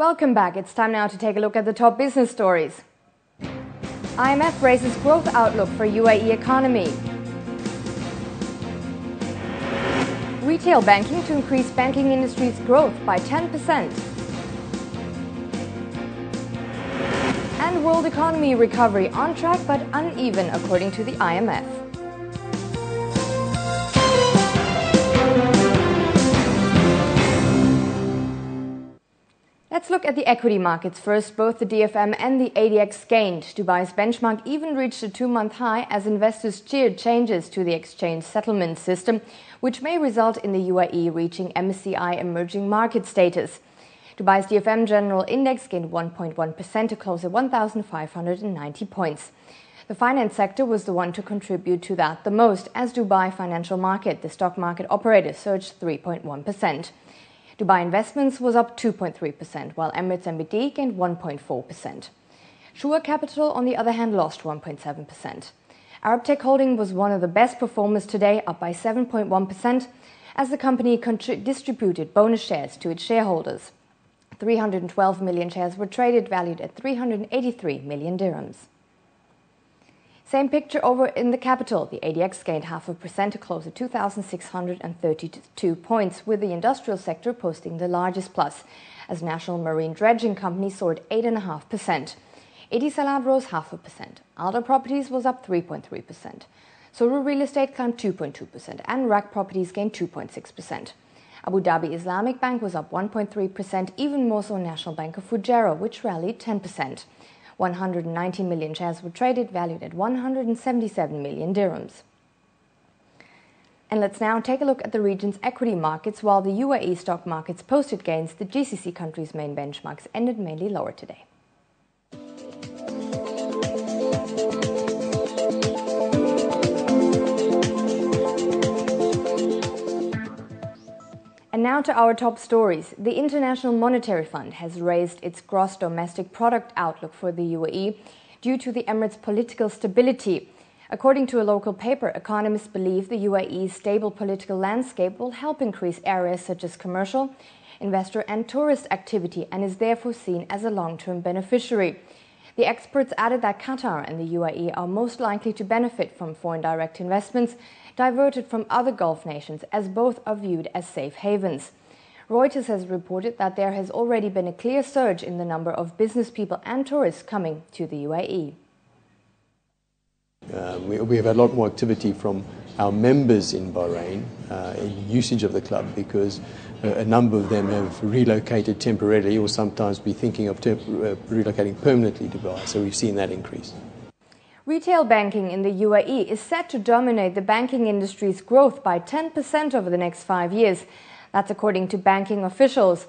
Welcome back. It's time now to take a look at the top business stories. IMF raises growth outlook for UAE economy. Retail banking to increase banking industry's growth by 10%. And world economy recovery on track but uneven according to the IMF. Let's look at the equity markets first. Both the DFM and the ADX gained. Dubai's benchmark even reached a 2-month high as investors cheered changes to the exchange settlement system, which may result in the UAE reaching MSCI emerging market status. Dubai's DFM General Index gained 1.1% to close at 1,590 points. The finance sector was the one to contribute to that the most, as Dubai Financial Market, the stock market operator, surged 3.1%. Dubai Investments was up 2.3%, while Emirates NBD gained 1.4%. Shura Capital, on the other hand, lost 1.7%. Arab Tech Holding was one of the best performers today, up by 7.1%, as the company distributed bonus shares to its shareholders. 312 million shares were traded, valued at 383 million dirhams. Same picture over in the capital. The ADX gained 0.5% to close at 2,632 points, with the industrial sector posting the largest plus, as National Marine Dredging Company soared 8.5%. Etisalat rose 0.5%. Alder Properties was up 3.3%. Soru Real Estate climbed 2.2%, and RAK Properties gained 2.6%. Abu Dhabi Islamic Bank was up 1.3%, even more so National Bank of Fujairah, which rallied 10%. 190 million shares were traded, valued at 177 million dirhams. And let's now take a look at the region's equity markets. While the UAE stock markets posted gains, the GCC countries' main benchmarks ended mainly lower today. And now to our top stories. The International Monetary Fund has raised its gross domestic product outlook for the UAE due to the Emirates' political stability. According to a local paper, economists believe the UAE's stable political landscape will help increase areas such as commercial, investor and tourist activity, and is therefore seen as a long-term beneficiary. The experts added that Qatar and the UAE are most likely to benefit from foreign direct investments diverted from other Gulf nations, as both are viewed as safe havens. Reuters has reported that there has already been a clear surge in the number of business people and tourists coming to the UAE. We have had a lot more activity from our members in Bahrain in usage of the club, because a number of them have relocated temporarily or sometimes be thinking of relocating permanently to Dubai. So we've seen that increase. Retail banking in the UAE is set to dominate the banking industry's growth by 10% over the next 5 years. That's according to banking officials.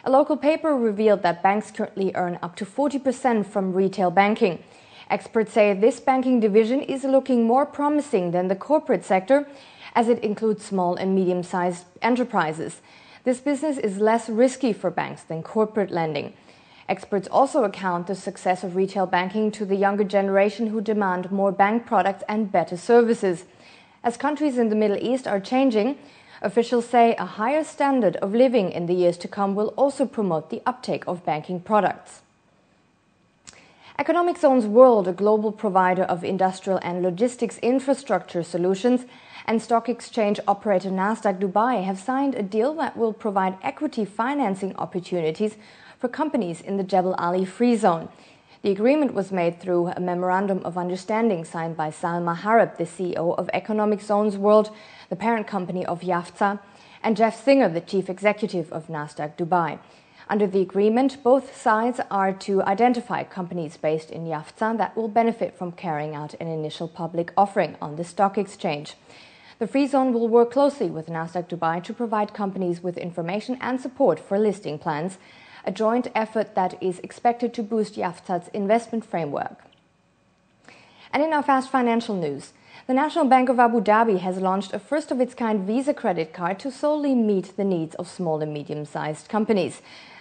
A local paper revealed that banks currently earn up to 40% from retail banking. Experts say this banking division is looking more promising than the corporate sector, as it includes small and medium-sized enterprises. This business is less risky for banks than corporate lending. Experts also account the success of retail banking to the younger generation, who demand more bank products and better services. As countries in the Middle East are changing, officials say a higher standard of living in the years to come will also promote the uptake of banking products. Economic Zones World, a global provider of industrial and logistics infrastructure solutions, and stock exchange operator Nasdaq Dubai have signed a deal that will provide equity financing opportunities for companies in the Jebel Ali Free Zone. The agreement was made through a memorandum of understanding signed by Salma Harab, the CEO of Economic Zones World, the parent company of Yafza, and Jeff Singer, the chief executive of Nasdaq Dubai. Under the agreement, both sides are to identify companies based in Yafza that will benefit from carrying out an initial public offering on the stock exchange. The Free Zone will work closely with Nasdaq Dubai to provide companies with information and support for listing plans, a joint effort that is expected to boost Yafza's investment framework. And in our fast financial news, the National Bank of Abu Dhabi has launched a first-of-its-kind Visa credit card to solely meet the needs of small and medium-sized companies.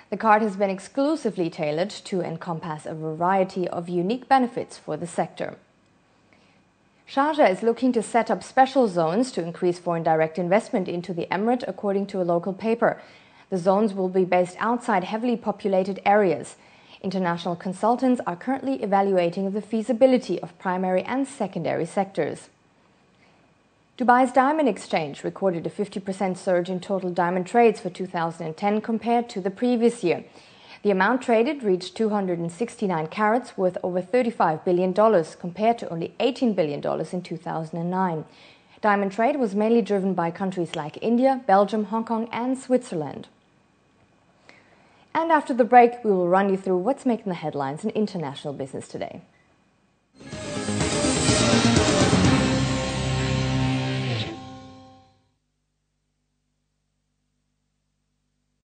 The card has been exclusively tailored to encompass a variety of unique benefits for the sector. Sharjah is looking to set up special zones to increase foreign direct investment into the emirate, according to a local paper. The zones will be based outside heavily populated areas. International consultants are currently evaluating the feasibility of primary and secondary sectors. Dubai's diamond exchange recorded a 50% surge in total diamond trades for 2010 compared to the previous year. The amount traded reached 269 carats, worth over $35 billion, compared to only $18 billion in 2009. Diamond trade was mainly driven by countries like India, Belgium, Hong Kong and Switzerland. And after the break, we will run you through what's making the headlines in international business today.